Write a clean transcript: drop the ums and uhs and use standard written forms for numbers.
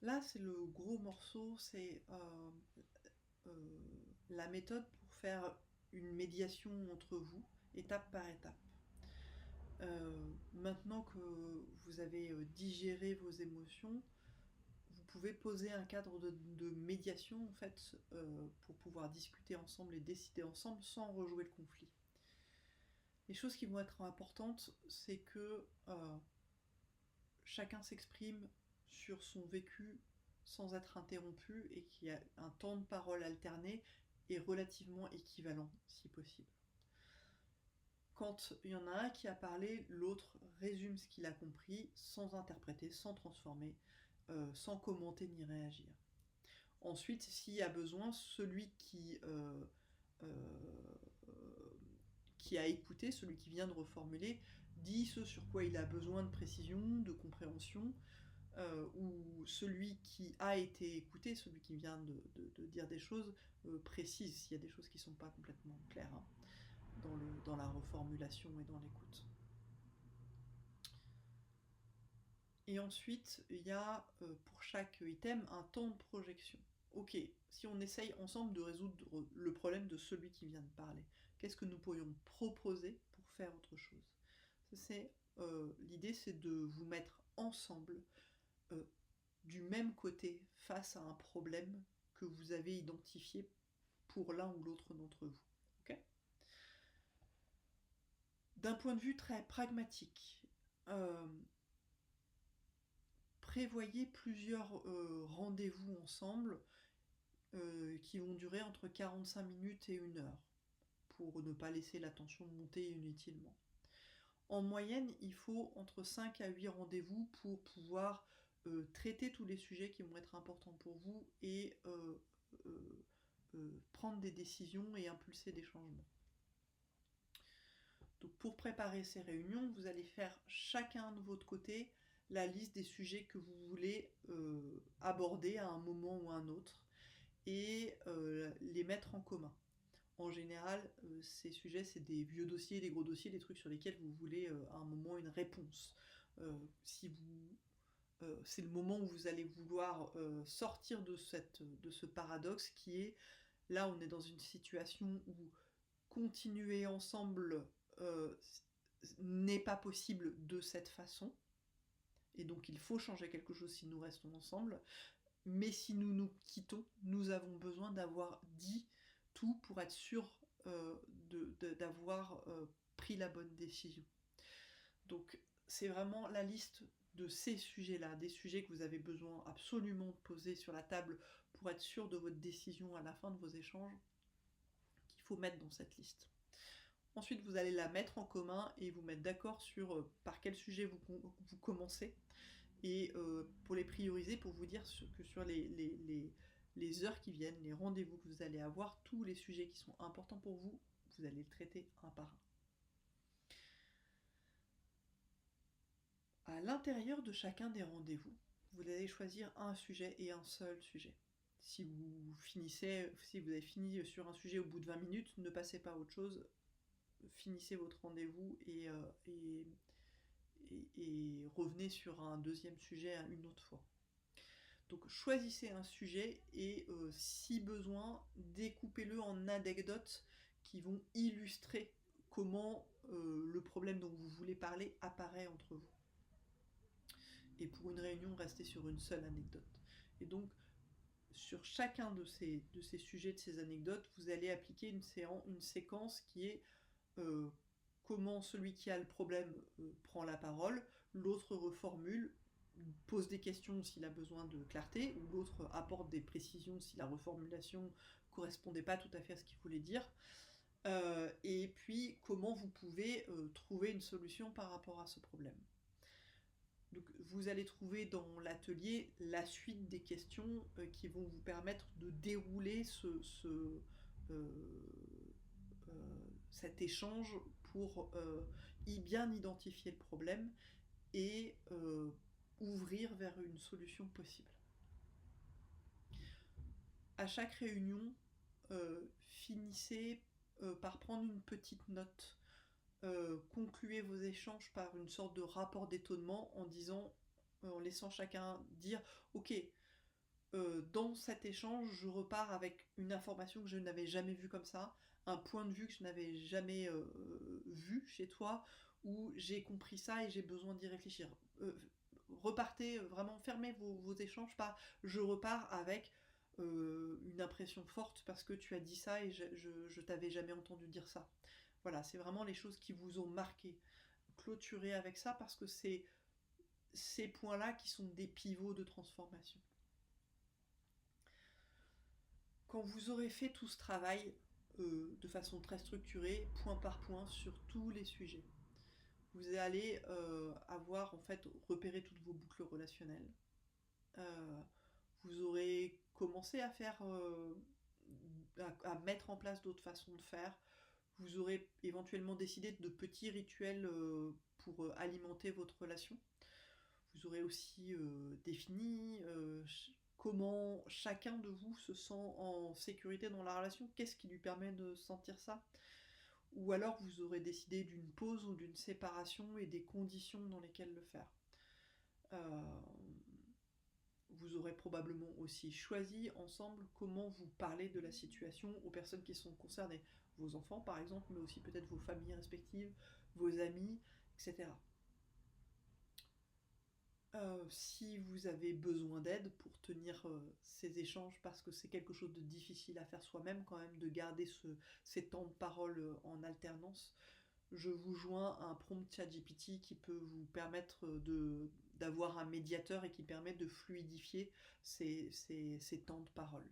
Là, c'est le gros morceau, c'est la méthode pour faire une médiation entre vous, étape par étape. Maintenant que vous avez digéré vos émotions, vous pouvez poser un cadre de médiation en fait pour pouvoir discuter ensemble et décider ensemble sans rejouer le conflit. Les choses qui vont être importantes, c'est que chacun s'exprime sur son vécu sans être interrompu et qu'il y a un temps de parole alterné et relativement équivalent si possible. Quand il y en a un qui a parlé, l'autre résume ce qu'il a compris sans interpréter, sans transformer, sans commenter ni réagir. Ensuite, s'il y a besoin, celui qui a écouté, celui qui vient de reformuler, dit ce sur quoi il a besoin de précision, de compréhension, ou celui qui a été écouté, celui qui vient de dire des choses, précise s'il y a des choses qui ne sont pas complètement claires hein, dans la reformulation et dans l'écoute. Et ensuite, il y a pour chaque item un temps de projection. Ok, si on essaye ensemble de résoudre le problème de celui qui vient de parler, qu'est-ce que nous pourrions proposer pour faire autre chose? L'idée, c'est de vous mettre ensemble euh, du même côté face à un problème que vous avez identifié pour l'un ou l'autre d'entre vous. Okay, d'un point de vue très pragmatique, euh, prévoyez plusieurs rendez-vous ensemble qui vont durer entre 45 minutes et 1 heure pour ne pas laisser la tension monter inutilement. En moyenne, il faut entre 5 à 8 rendez-vous pour pouvoir traiter tous les sujets qui vont être importants pour vous et prendre des décisions et impulser des changements. Donc pour préparer ces réunions, vous allez faire chacun de votre côté la liste des sujets que vous voulez aborder à un moment ou à un autre et les mettre en commun. En général, ces sujets, c'est des vieux dossiers, des gros dossiers, des trucs sur lesquels vous voulez à un moment une réponse. Si vous, c'est le moment où vous allez vouloir sortir de ce paradoxe qui est, là on est dans une situation où continuer ensemble n'est pas possible de cette façon, et donc il faut changer quelque chose si nous restons ensemble, mais si nous nous quittons, nous avons besoin d'avoir dit tout pour être sûr d'avoir pris la bonne décision. Donc c'est vraiment la liste de ces sujets-là, des sujets que vous avez besoin absolument de poser sur la table pour être sûr de votre décision à la fin de vos échanges, qu'il faut mettre dans cette liste. Ensuite, vous allez la mettre en commun et vous mettre d'accord sur par quel sujet vous commencez et pour les prioriser, pour vous dire que sur les heures qui viennent, les rendez-vous que vous allez avoir, tous les sujets qui sont importants pour vous, vous allez le traiter un par un. À l'intérieur de chacun des rendez-vous, vous allez choisir un sujet et un seul sujet. Si vous avez fini sur un sujet au bout de 20 minutes, ne passez pas à autre chose, finissez votre rendez-vous et revenez sur un deuxième sujet une autre fois. Donc choisissez un sujet et si besoin, découpez-le en anecdotes qui vont illustrer comment le problème dont vous voulez parler apparaît entre vous. Et pour une réunion, restez sur une seule anecdote. Et donc, sur chacun de ces sujets, de ces anecdotes, vous allez appliquer une séquence qui est euh, comment celui qui a le problème prend la parole, l'autre reformule, pose des questions s'il a besoin de clarté, ou l'autre apporte des précisions si la reformulation correspondait pas tout à fait à ce qu'il voulait dire. Et puis comment vous pouvez trouver une solution par rapport à ce problème. Donc vous allez trouver dans l'atelier la suite des questions qui vont vous permettre de dérouler cet échange pour bien identifier le problème et ouvrir vers une solution possible. À chaque réunion, finissez par prendre une petite note. Concluez vos échanges par une sorte de rapport d'étonnement en disant, en laissant chacun dire ok, dans cet échange, je repars avec une information que je n'avais jamais vue comme ça, un point de vue que je n'avais jamais vu chez toi, où j'ai compris ça et j'ai besoin d'y réfléchir. Euh, Repartez, vraiment, fermez vos échanges par je repars avec une impression forte parce que tu as dit ça et je t'avais jamais entendu dire ça. Voilà, c'est vraiment les choses qui vous ont marqué. Clôturez avec ça parce que c'est ces points-là qui sont des pivots de transformation. Quand vous aurez fait tout ce travail de façon très structurée, point par point, sur tous les sujets, vous allez avoir en fait repéré toutes vos boucles relationnelles. Euh, vous aurez commencé à faire, à mettre en place d'autres façons de faire. Vous aurez éventuellement décidé de petits rituels pour alimenter votre relation. Vous aurez aussi défini comment chacun de vous se sent en sécurité dans la relation, qu'est-ce qui lui permet de sentir ça. Ou alors vous aurez décidé d'une pause ou d'une séparation et des conditions dans lesquelles le faire. Euh, vous aurez probablement aussi choisi ensemble comment vous parlez de la situation aux personnes qui sont concernées. Vos enfants par exemple, mais aussi peut-être vos familles respectives, vos amis, etc. Si vous avez besoin d'aide pour tenir ces échanges, parce que c'est quelque chose de difficile à faire soi-même quand même, de garder ces temps de parole en alternance, je vous joins à un prompt ChatGPT qui peut vous permettre d'avoir un médiateur et qui permet de fluidifier ces temps de parole.